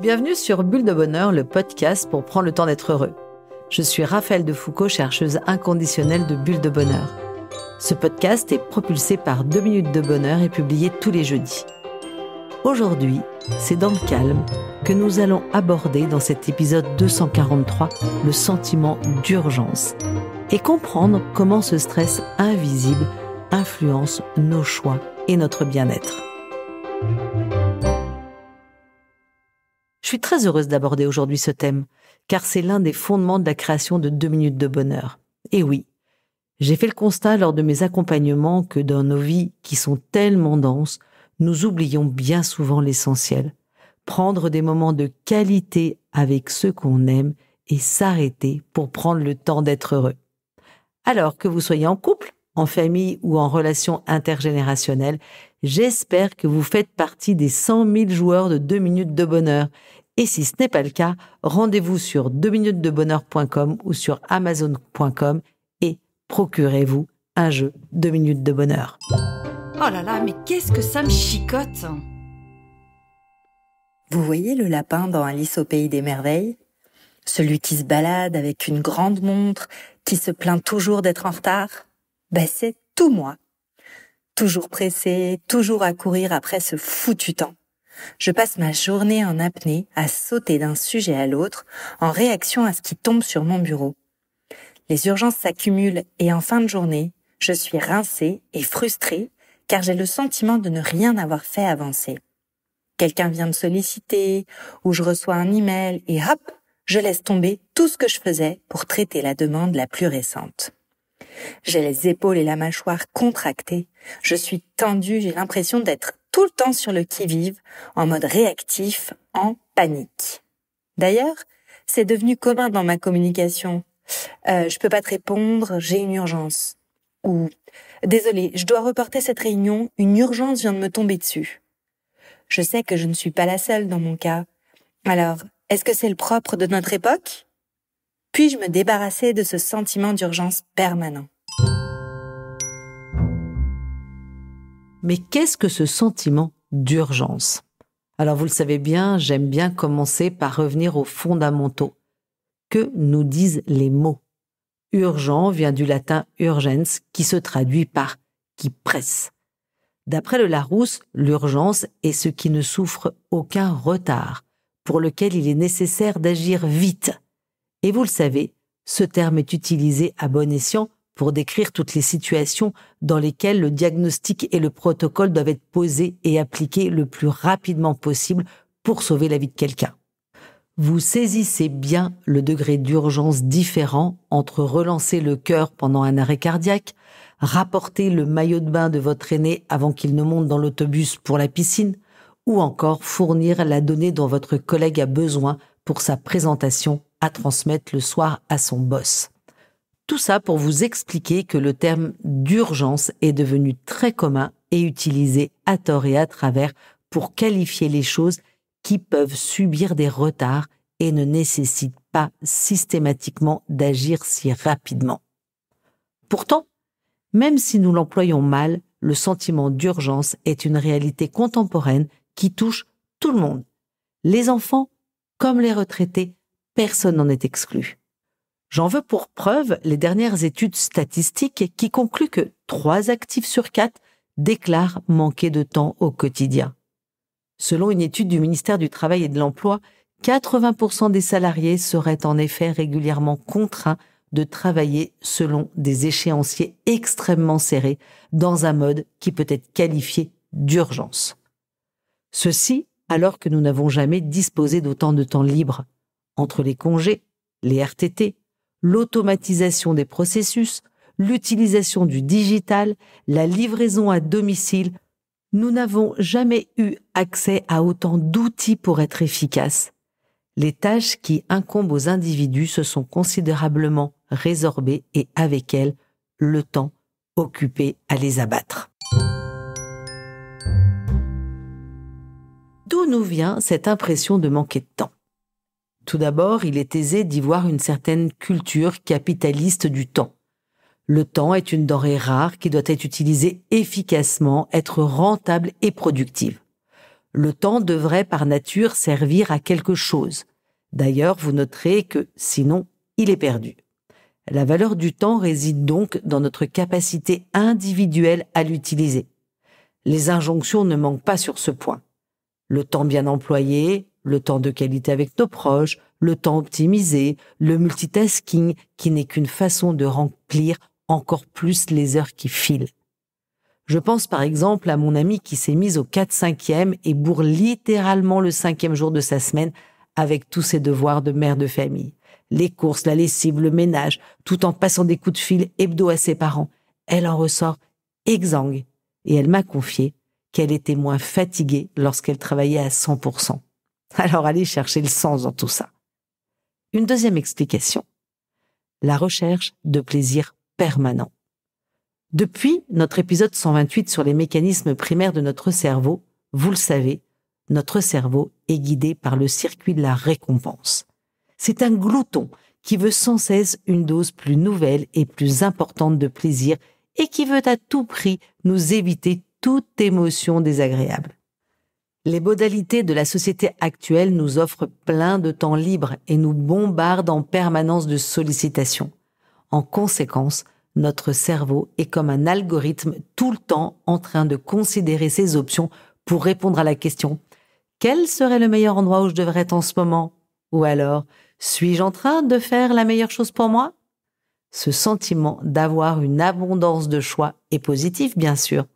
Bienvenue sur Bulle de Bonheur, le podcast pour prendre le temps d'être heureux. Je suis Raphaëlle Defoucault, chercheuse inconditionnelle de Bulle de Bonheur. Ce podcast est propulsé par 2 minutes de bonheur et publié tous les jeudis. Aujourd'hui, c'est dans le calme que nous allons aborder dans cet épisode 243 le sentiment d'urgence et comprendre comment ce stress invisible influence nos choix et notre bien-être. Je suis très heureuse d'aborder aujourd'hui ce thème, car c'est l'un des fondements de la création de 2 minutes de bonheur. Et oui, j'ai fait le constat lors de mes accompagnements que dans nos vies qui sont tellement denses, nous oublions bien souvent l'essentiel. Prendre des moments de qualité avec ceux qu'on aime et s'arrêter pour prendre le temps d'être heureux. Alors que vous soyez en couple, en famille ou en relation intergénérationnelle, j'espère que vous faites partie des 100 000 joueurs de 2 minutes de bonheur. Et si ce n'est pas le cas, rendez-vous sur 2minutesdebonheur.com ou sur amazon.com et procurez-vous un jeu 2 minutes de bonheur. Oh là là, mais qu'est-ce que ça me chicote! Vous voyez le lapin dans Alice au pays des merveilles? Celui qui se balade avec une grande montre, qui se plaint toujours d'être en retard? C'est tout moi. Toujours pressé, toujours à courir après ce foutu temps. Je passe ma journée en apnée à sauter d'un sujet à l'autre en réaction à ce qui tombe sur mon bureau. Les urgences s'accumulent et en fin de journée, je suis rincée et frustrée car j'ai le sentiment de ne rien avoir fait avancer. Quelqu'un vient me solliciter ou je reçois un email et hop, je laisse tomber tout ce que je faisais pour traiter la demande la plus récente. J'ai les épaules et la mâchoire contractées, je suis tendue, j'ai l'impression d'être tout le temps sur le qui-vive, en mode réactif, en panique. D'ailleurs, c'est devenu commun dans ma communication. Je peux pas te répondre, j'ai une urgence. Ou, désolé, je dois reporter cette réunion, une urgence vient de me tomber dessus. Je sais que je ne suis pas la seule dans mon cas. Alors, est-ce que c'est le propre de notre époque? Puis-je me débarrasser de ce sentiment d'urgence permanent? Mais qu'est-ce que ce sentiment d'urgence? Alors vous le savez bien, j'aime bien commencer par revenir aux fondamentaux. Que nous disent les mots? Urgent vient du latin urgens, qui se traduit par « qui presse ». D'après le Larousse, l'urgence est ce qui ne souffre aucun retard, pour lequel il est nécessaire d'agir vite. Et vous le savez, ce terme est utilisé à bon escient pour décrire toutes les situations dans lesquelles le diagnostic et le protocole doivent être posés et appliqués le plus rapidement possible pour sauver la vie de quelqu'un. Vous saisissez bien le degré d'urgence différent entre relancer le cœur pendant un arrêt cardiaque, rapporter le maillot de bain de votre aîné avant qu'il ne monte dans l'autobus pour la piscine, ou encore fournir la donnée dont votre collègue a besoin pour sa présentation à transmettre le soir à son boss. Tout ça pour vous expliquer que le terme d'urgence est devenu très commun et utilisé à tort et à travers pour qualifier les choses qui peuvent subir des retards et ne nécessitent pas systématiquement d'agir si rapidement. Pourtant, même si nous l'employons mal, le sentiment d'urgence est une réalité contemporaine qui touche tout le monde. Les enfants comme les retraités, personne n'en est exclu. J'en veux pour preuve les dernières études statistiques qui concluent que 3 actifs sur 4 déclarent manquer de temps au quotidien. Selon une étude du ministère du Travail et de l'Emploi, 80% des salariés seraient en effet régulièrement contraints de travailler selon des échéanciers extrêmement serrés dans un mode qui peut être qualifié d'urgence. Ceci alors que nous n'avons jamais disposé d'autant de temps libre. Entre les congés, les RTT, l'automatisation des processus, l'utilisation du digital, la livraison à domicile, nous n'avons jamais eu accès à autant d'outils pour être efficaces. Les tâches qui incombent aux individus se sont considérablement résorbées et avec elles, le temps occupé à les abattre. D'où nous vient cette impression de manquer de temps? Tout d'abord, il est aisé d'y voir une certaine culture capitaliste du temps. Le temps est une denrée rare qui doit être utilisée efficacement, être rentable et productive. Le temps devrait par nature servir à quelque chose. D'ailleurs, vous noterez que sinon, il est perdu. La valeur du temps réside donc dans notre capacité individuelle à l'utiliser. Les injonctions ne manquent pas sur ce point. Le temps bien employé, le temps de qualité avec nos proches, le temps optimisé, le multitasking qui n'est qu'une façon de remplir encore plus les heures qui filent. Je pense par exemple à mon amie qui s'est mise au 4/5e et bourre littéralement le 5e jour de sa semaine avec tous ses devoirs de mère de famille. Les courses, la lessive, le ménage, tout en passant des coups de fil hebdo à ses parents. Elle en ressort exsangue et elle m'a confié qu'elle était moins fatiguée lorsqu'elle travaillait à 100%. Alors allez chercher le sens dans tout ça. Une deuxième explication. La recherche de plaisir permanent. Depuis notre épisode 128 sur les mécanismes primaires de notre cerveau, vous le savez, notre cerveau est guidé par le circuit de la récompense. C'est un glouton qui veut sans cesse une dose plus nouvelle et plus importante de plaisir et qui veut à tout prix nous éviter toute émotion désagréable. Les modalités de la société actuelle nous offrent plein de temps libre et nous bombardent en permanence de sollicitations. En conséquence, notre cerveau est comme un algorithme tout le temps en train de considérer ses options pour répondre à la question « Quel serait le meilleur endroit où je devrais être en ce moment ?» Ou alors « Suis-je en train de faire la meilleure chose pour moi ?» Ce sentiment d'avoir une abondance de choix est positif, bien sûr.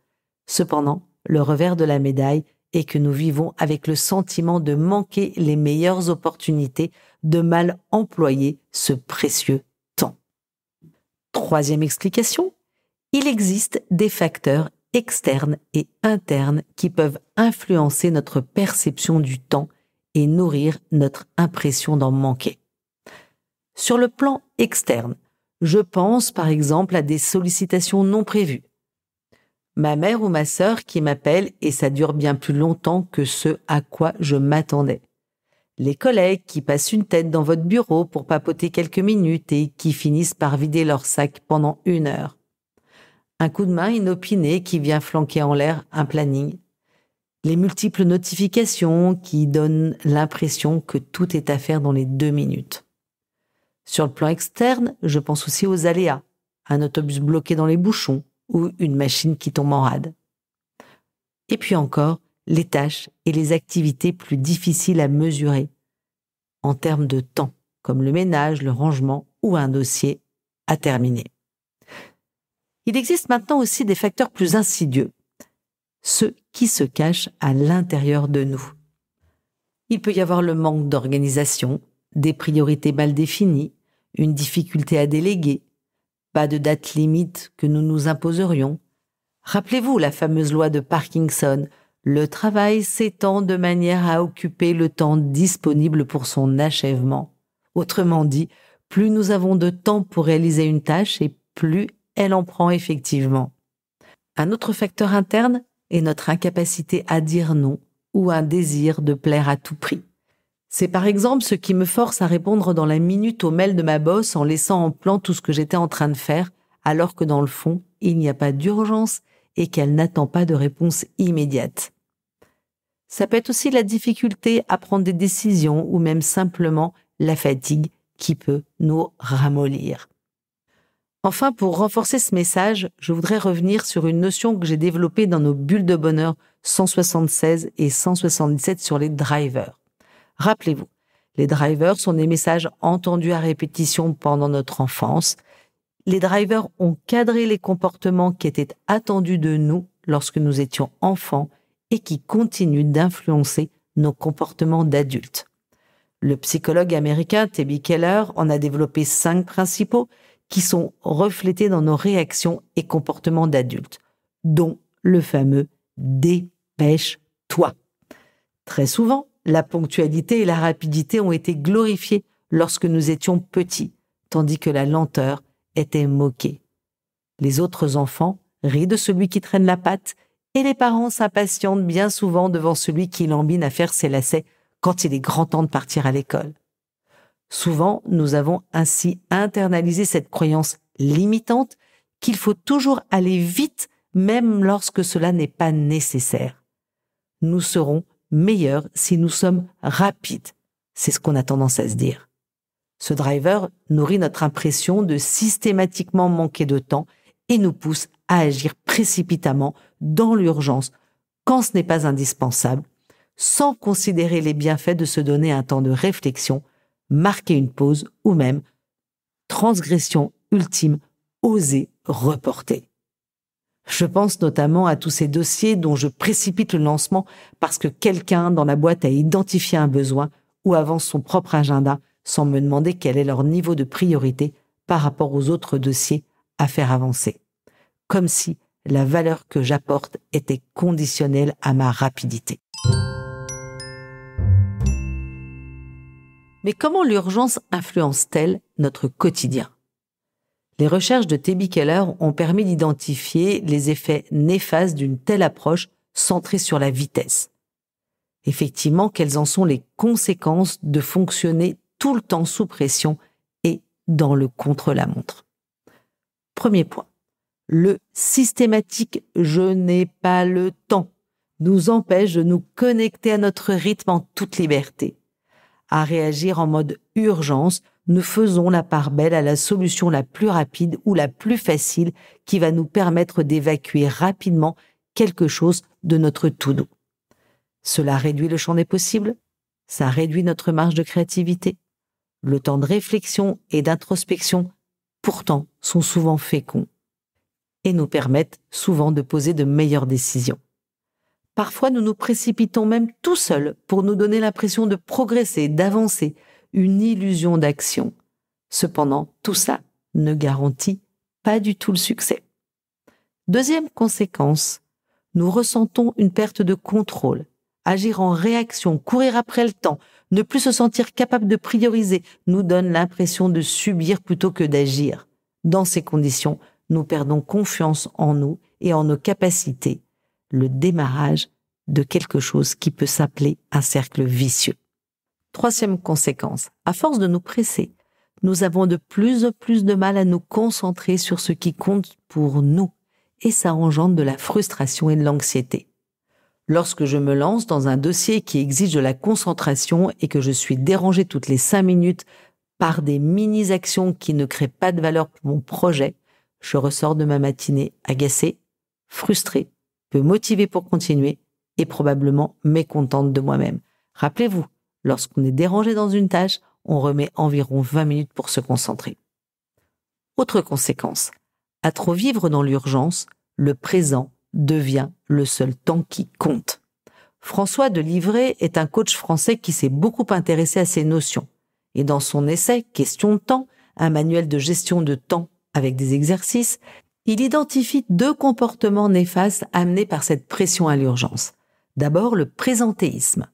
Cependant, le revers de la médaille est que nous vivons avec le sentiment de manquer les meilleures opportunités, de mal employer ce précieux temps. Troisième explication, il existe des facteurs externes et internes qui peuvent influencer notre perception du temps et nourrir notre impression d'en manquer. Sur le plan externe, je pense par exemple à des sollicitations non prévues. Ma mère ou ma sœur qui m'appelle et ça dure bien plus longtemps que ce à quoi je m'attendais. Les collègues qui passent une tête dans votre bureau pour papoter quelques minutes et qui finissent par vider leur sac pendant 1 heure. Un coup de main inopiné qui vient flanquer en l'air un planning. Les multiples notifications qui donnent l'impression que tout est à faire dans les 2 minutes. Sur le plan externe, je pense aussi aux aléas, un autobus bloqué dans les bouchons ou une machine qui tombe en rade. Et puis encore, les tâches et les activités plus difficiles à mesurer en termes de temps, comme le ménage, le rangement ou un dossier à terminer. Il existe maintenant aussi des facteurs plus insidieux, ceux qui se cachent à l'intérieur de nous. Il peut y avoir le manque d'organisation, des priorités mal définies, une difficulté à déléguer, pas de date limite que nous nous imposerions. Rappelez-vous la fameuse loi de Parkinson, le travail s'étend de manière à occuper le temps disponible pour son achèvement. Autrement dit, plus nous avons de temps pour réaliser une tâche et plus elle en prend effectivement. Un autre facteur interne est notre incapacité à dire non ou un désir de plaire à tout prix. C'est par exemple ce qui me force à répondre dans la minute au mail de ma boss en laissant en plan tout ce que j'étais en train de faire, alors que dans le fond, il n'y a pas d'urgence et qu'elle n'attend pas de réponse immédiate. Ça peut être aussi la difficulté à prendre des décisions ou même simplement la fatigue qui peut nous ramollir. Enfin, pour renforcer ce message, je voudrais revenir sur une notion que j'ai développée dans nos bulles de bonheur 176 et 177 sur les drivers. Rappelez-vous, les drivers sont des messages entendus à répétition pendant notre enfance. Les drivers ont cadré les comportements qui étaient attendus de nous lorsque nous étions enfants et qui continuent d'influencer nos comportements d'adultes. Le psychologue américain T.B. Keller en a développé 5 principaux qui sont reflétés dans nos réactions et comportements d'adultes, dont le fameux « dépêche-toi ». Très souvent, la ponctualité et la rapidité ont été glorifiées lorsque nous étions petits, tandis que la lenteur était moquée. Les autres enfants rient de celui qui traîne la patte et les parents s'impatientent bien souvent devant celui qui lambine à faire ses lacets quand il est grand temps de partir à l'école. Souvent, nous avons ainsi internalisé cette croyance limitante qu'il faut toujours aller vite même lorsque cela n'est pas nécessaire. Nous serons meilleur si nous sommes rapides. C'est ce qu'on a tendance à se dire. Ce driver nourrit notre impression de systématiquement manquer de temps et nous pousse à agir précipitamment dans l'urgence quand ce n'est pas indispensable, sans considérer les bienfaits de se donner un temps de réflexion, marquer une pause ou même, transgression ultime, oser reporter. Je pense notamment à tous ces dossiers dont je précipite le lancement parce que quelqu'un dans la boîte a identifié un besoin ou avance son propre agenda sans me demander quel est leur niveau de priorité par rapport aux autres dossiers à faire avancer. Comme si la valeur que j'apporte était conditionnelle à ma rapidité. Mais comment l'urgence influence-t-elle notre quotidien ? Les recherches de T.B. Keller ont permis d'identifier les effets néfastes d'une telle approche centrée sur la vitesse. Effectivement, quelles en sont les conséquences de fonctionner tout le temps sous pression et dans le contre-la-montre ? Premier point, le systématique « je n'ai pas le temps » nous empêche de nous connecter à notre rythme en toute liberté. À réagir en mode urgence, nous faisons la part belle à la solution la plus rapide ou la plus facile qui va nous permettre d'évacuer rapidement quelque chose de notre to-do. Cela réduit le champ des possibles, ça réduit notre marge de créativité. Le temps de réflexion et d'introspection, pourtant, sont souvent féconds et nous permettent souvent de poser de meilleures décisions. Parfois, nous nous précipitons même tout seuls pour nous donner l'impression de progresser, d'avancer, une illusion d'action. Cependant, tout ça ne garantit pas du tout le succès. Deuxième conséquence, nous ressentons une perte de contrôle. Agir en réaction, courir après le temps, ne plus se sentir capable de prioriser, nous donne l'impression de subir plutôt que d'agir. Dans ces conditions, nous perdons confiance en nous et en nos capacités. Le démarrage de quelque chose qui peut s'appeler un cercle vicieux. Troisième conséquence, à force de nous presser, nous avons de plus en plus de mal à nous concentrer sur ce qui compte pour nous et ça engendre de la frustration et de l'anxiété. Lorsque je me lance dans un dossier qui exige de la concentration et que je suis dérangé toutes les 5 minutes par des mini-actions qui ne créent pas de valeur pour mon projet, je ressors de ma matinée agacée, frustrée, peu motivée pour continuer et probablement mécontente de moi-même. Rappelez-vous, lorsqu'on est dérangé dans une tâche, on remet environ 20 minutes pour se concentrer. Autre conséquence, à trop vivre dans l'urgence, le présent devient le seul temps qui compte. François de Livray est un coach français qui s'est beaucoup intéressé à ces notions. Et dans son essai « Question de temps », un manuel de gestion de temps avec des exercices, il identifie 2 comportements néfastes amenés par cette pression à l'urgence. D'abord, le présentéisme.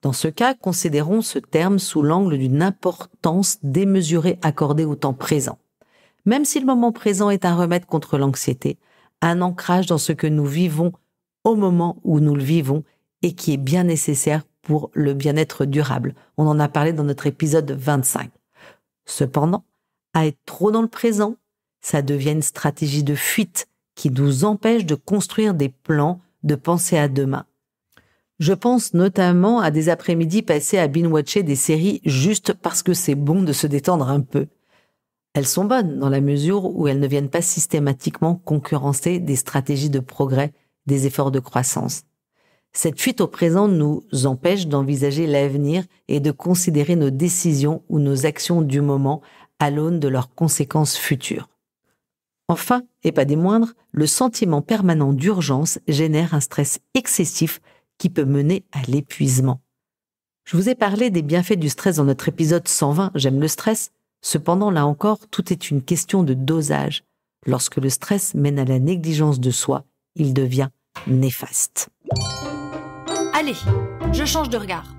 Dans ce cas, considérons ce terme sous l'angle d'une importance démesurée accordée au temps présent. Même si le moment présent est un remède contre l'anxiété, un ancrage dans ce que nous vivons au moment où nous le vivons et qui est bien nécessaire pour le bien-être durable. On en a parlé dans notre épisode 25. Cependant, à être trop dans le présent, ça devient une stratégie de fuite qui nous empêche de construire des plans, de penser à demain. Je pense notamment à des après-midi passés à binge-watcher des séries juste parce que c'est bon de se détendre un peu. Elles sont bonnes dans la mesure où elles ne viennent pas systématiquement concurrencer des stratégies de progrès, des efforts de croissance. Cette fuite au présent nous empêche d'envisager l'avenir et de considérer nos décisions ou nos actions du moment à l'aune de leurs conséquences futures. Enfin, et pas des moindres, le sentiment permanent d'urgence génère un stress excessif qui peut mener à l'épuisement. Je vous ai parlé des bienfaits du stress dans notre épisode 120 « J'aime le stress ». Cependant, là encore, tout est une question de dosage. Lorsque le stress mène à la négligence de soi, il devient néfaste. Allez, je change de regard.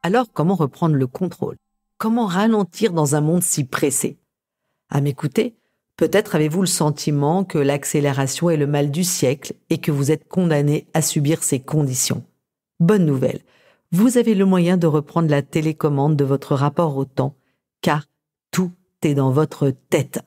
Alors, comment reprendre le contrôle ? Comment ralentir dans un monde si pressé ? À m'écouter, peut-être avez-vous le sentiment que l'accélération est le mal du siècle et que vous êtes condamné à subir ces conditions. Bonne nouvelle, vous avez le moyen de reprendre la télécommande de votre rapport au temps, car tout est dans votre tête.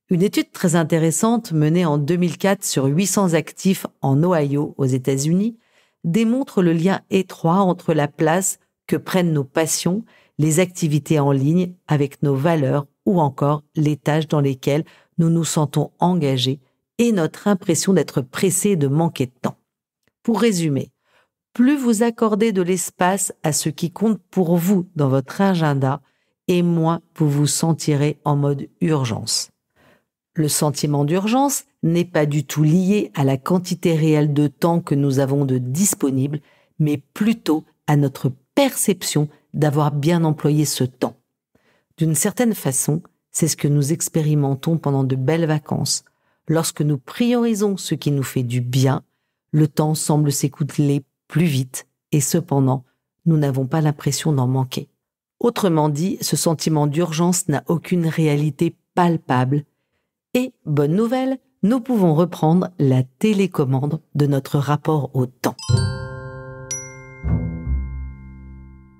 Une étude très intéressante menée en 2004 sur 800 actifs en Ohio, aux États-Unis, démontrent le lien étroit entre la place que prennent nos passions, les activités en ligne avec nos valeurs ou encore les tâches dans lesquelles nous nous sentons engagés et notre impression d'être pressés et de manquer de temps. Pour résumer, plus vous accordez de l'espace à ce qui compte pour vous dans votre agenda, et moins vous vous sentirez en mode urgence. Le sentiment d'urgence n'est pas du tout lié à la quantité réelle de temps que nous avons de disponible, mais plutôt à notre perception d'avoir bien employé ce temps. D'une certaine façon, c'est ce que nous expérimentons pendant de belles vacances. Lorsque nous priorisons ce qui nous fait du bien, le temps semble s'écouler plus vite et cependant, nous n'avons pas l'impression d'en manquer. Autrement dit, ce sentiment d'urgence n'a aucune réalité palpable. Et, bonne nouvelle, nous pouvons reprendre la télécommande de notre rapport au temps.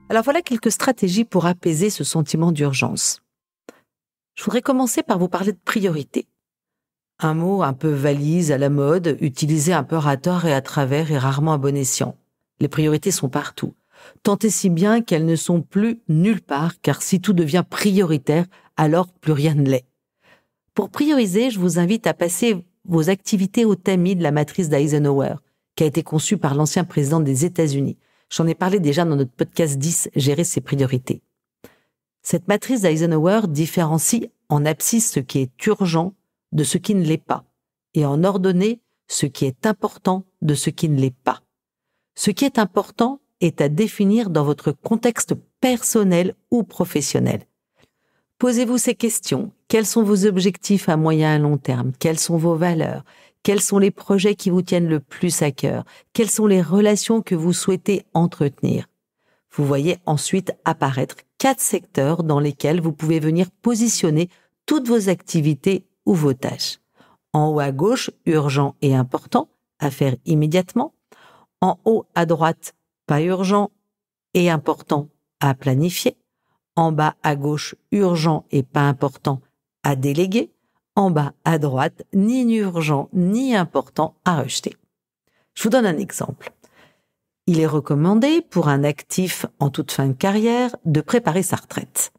Alors voilà quelques stratégies pour apaiser ce sentiment d'urgence. Je voudrais commencer par vous parler de priorité. Un mot un peu valise à la mode, utilisé un peu à tort et à travers et rarement à bon escient. Les priorités sont partout. Tant et si bien qu'elles ne sont plus nulle part, car si tout devient prioritaire, alors plus rien ne l'est. Pour prioriser, je vous invite à passer vos activités au tamis de la matrice d'Eisenhower, qui a été conçue par l'ancien président des États-Unis. J'en ai parlé déjà dans notre podcast 10, Gérer ses priorités. Cette matrice d'Eisenhower différencie en abscisse ce qui est urgent de ce qui ne l'est pas, et en ordonnée ce qui est important de ce qui ne l'est pas. Ce qui est important est à définir dans votre contexte personnel ou professionnel. Posez-vous ces questions. Quels sont vos objectifs à moyen et à long terme? Quelles sont vos valeurs? Quels sont les projets qui vous tiennent le plus à cœur? Quelles sont les relations que vous souhaitez entretenir? Vous voyez ensuite apparaître 4 secteurs dans lesquels vous pouvez venir positionner toutes vos activités ou vos tâches. En haut à gauche, urgent et important, à faire immédiatement. En haut à droite, pas urgent et important, à planifier. En bas à gauche, urgent et pas important, à déléguer. En bas à droite, ni urgent ni important, à rejeter. Je vous donne un exemple. Il est recommandé pour un actif en toute fin de carrière de préparer sa retraite.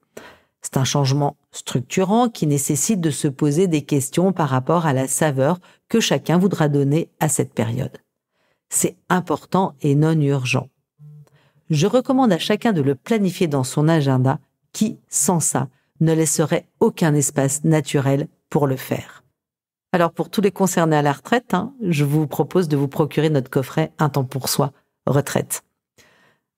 C'est un changement structurant qui nécessite de se poser des questions par rapport à la saveur que chacun voudra donner à cette période. C'est important et non urgent. Je recommande à chacun de le planifier dans son agenda qui, sans ça, ne laisserait aucun espace naturel pour le faire. Alors pour tous les concernés à la retraite, je vous propose de vous procurer notre coffret Un temps pour soi, retraite.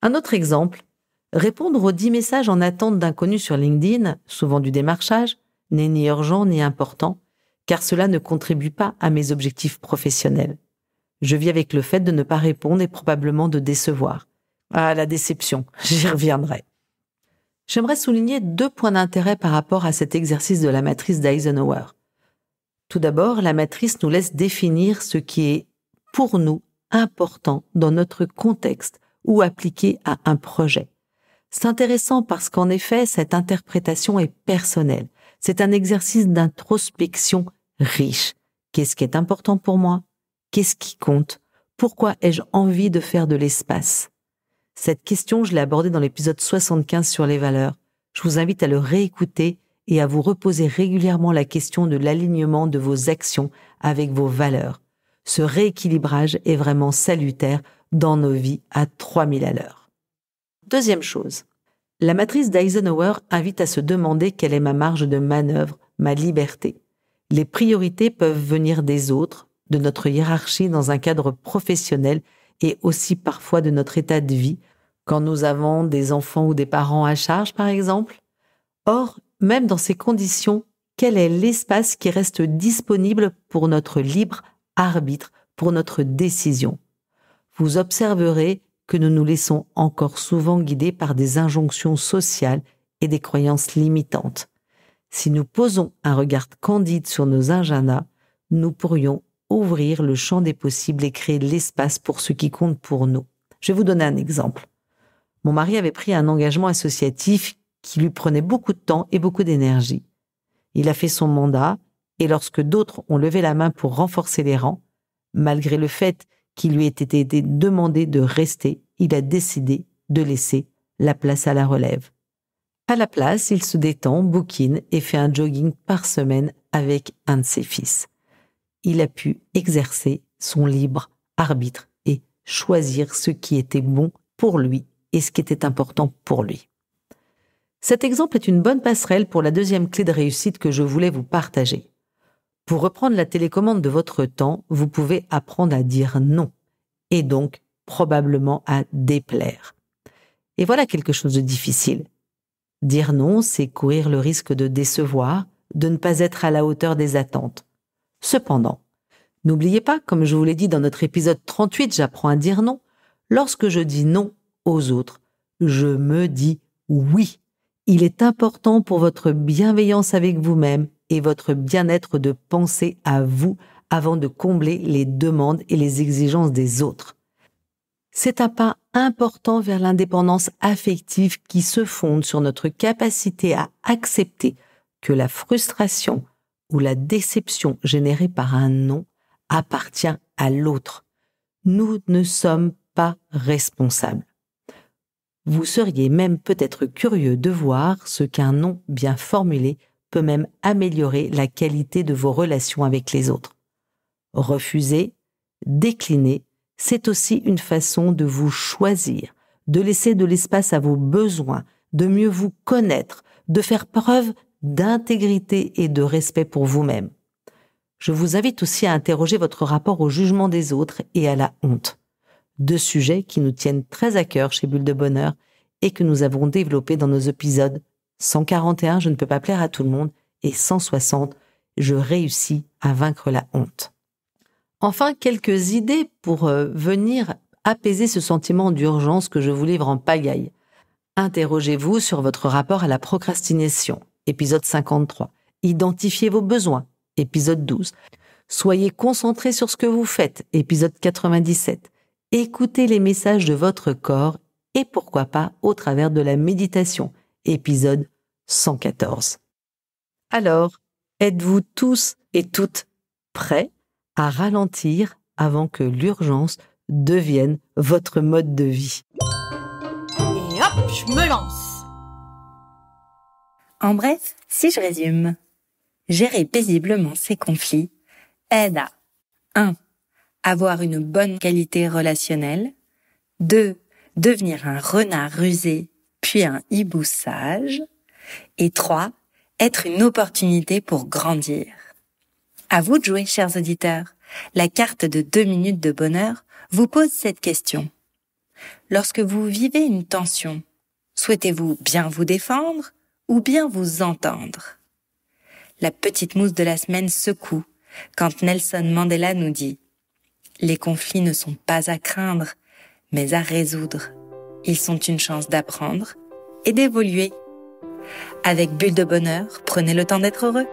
Un autre exemple, répondre aux 10 messages en attente d'inconnus sur LinkedIn, souvent du démarchage, n'est ni urgent ni important, car cela ne contribue pas à mes objectifs professionnels. Je vis avec le fait de ne pas répondre et probablement de décevoir. Ah, la déception, j'y reviendrai. J'aimerais souligner 2 points d'intérêt par rapport à cet exercice de la matrice d'Eisenhower. Tout d'abord, la matrice nous laisse définir ce qui est, pour nous, important dans notre contexte ou appliqué à un projet. C'est intéressant parce qu'en effet, cette interprétation est personnelle. C'est un exercice d'introspection riche. Qu'est-ce qui est important pour moi? Qu'est-ce qui compte? Pourquoi ai-je envie de faire de l'espace? Cette question, je l'ai abordée dans l'épisode 75 sur les valeurs. Je vous invite à le réécouter et à vous reposer régulièrement la question de l'alignement de vos actions avec vos valeurs. Ce rééquilibrage est vraiment salutaire dans nos vies à 3000 à l'heure. Deuxième chose, la matrice d'Eisenhower invite à se demander quelle est ma marge de manœuvre, ma liberté. Les priorités peuvent venir des autres, de notre hiérarchie dans un cadre professionnel et aussi parfois de notre état de vie, quand nous avons des enfants ou des parents à charge par exemple. Or, même dans ces conditions, quel est l'espace qui reste disponible pour notre libre arbitre, pour notre décision? Vous observerez que nous nous laissons encore souvent guider par des injonctions sociales et des croyances limitantes. Si nous posons un regard candide sur nos agendas, nous pourrions ouvrir le champ des possibles et créer de l'espace pour ce qui compte pour nous. Je vais vous donner un exemple. Mon mari avait pris un engagement associatif qui lui prenait beaucoup de temps et beaucoup d'énergie. Il a fait son mandat et lorsque d'autres ont levé la main pour renforcer les rangs, malgré le fait qu'il lui ait été demandé de rester, il a décidé de laisser la place à la relève. À la place, il se détend, bouquine et fait un jogging par semaine avec un de ses fils. Il a pu exercer son libre arbitre et choisir ce qui était bon pour lui et ce qui était important pour lui. Cet exemple est une bonne passerelle pour la deuxième clé de réussite que je voulais vous partager. Pour reprendre la télécommande de votre temps, vous pouvez apprendre à dire non et donc probablement à déplaire. Et voilà quelque chose de difficile. Dire non, c'est courir le risque de décevoir, de ne pas être à la hauteur des attentes. Cependant, n'oubliez pas, comme je vous l'ai dit dans notre épisode 38, j'apprends à dire non. Lorsque je dis non aux autres, je me dis oui. Il est important pour votre bienveillance avec vous-même et votre bien-être de penser à vous avant de combler les demandes et les exigences des autres. C'est un pas important vers l'indépendance affective qui se fonde sur notre capacité à accepter que la frustration ou la déception générée par un non appartient à l'autre. Nous ne sommes pas responsables. Vous seriez même peut-être curieux de voir ce qu'un non bien formulé peut même améliorer la qualité de vos relations avec les autres. Refuser, décliner, c'est aussi une façon de vous choisir, de laisser de l'espace à vos besoins, de mieux vous connaître, de faire preuve d'intégrité et de respect pour vous-même. Je vous invite aussi à interroger votre rapport au jugement des autres et à la honte. 2 sujets qui nous tiennent très à cœur chez Bulle de Bonheur et que nous avons développés dans nos épisodes 141, je ne peux pas plaire à tout le monde, et 160, je réussis à vaincre la honte. Enfin, quelques idées pour venir apaiser ce sentiment d'urgence que je vous livre en pagaille. Interrogez-vous sur votre rapport à la procrastination, épisode 53. Identifiez vos besoins, épisode 12. Soyez concentrés sur ce que vous faites, épisode 97. Écoutez les messages de votre corps et pourquoi pas au travers de la méditation, épisode 114. Alors, êtes-vous tous et toutes prêts à ralentir avant que l'urgence devienne votre mode de vie? Et hop, je me lance. En bref, si je résume, gérer paisiblement ses conflits aide à 1. Avoir une bonne qualité relationnelle, 2. Devenir un renard rusé, puis un hibou sage, et 3. Être une opportunité pour grandir. À vous de jouer, chers auditeurs. La carte de 2 minutes de bonheur vous pose cette question. Lorsque vous vivez une tension, souhaitez-vous bien vous défendre ou bien vous entendre? La petite mousse de la semaine secoue quand Nelson Mandela nous dit « Les conflits ne sont pas à craindre, mais à résoudre. Ils sont une chance d'apprendre et d'évoluer. » Avec Bulle de Bonheur, prenez le temps d'être heureux.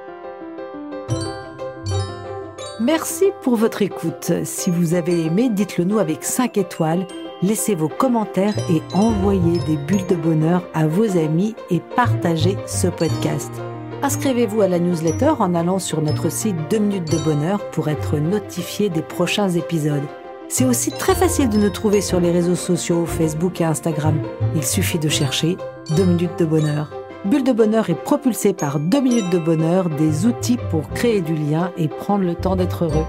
Merci pour votre écoute. Si vous avez aimé, dites-le nous avec 5 étoiles. Laissez vos commentaires et envoyez des bulles de bonheur à vos amis et partagez ce podcast. Inscrivez-vous à la newsletter en allant sur notre site 2 minutes de bonheur pour être notifié des prochains épisodes. C'est aussi très facile de nous trouver sur les réseaux sociaux, Facebook et Instagram. Il suffit de chercher 2 minutes de bonheur. Bulle de Bonheur est propulsé par 2 minutes de bonheur, des outils pour créer du lien et prendre le temps d'être heureux.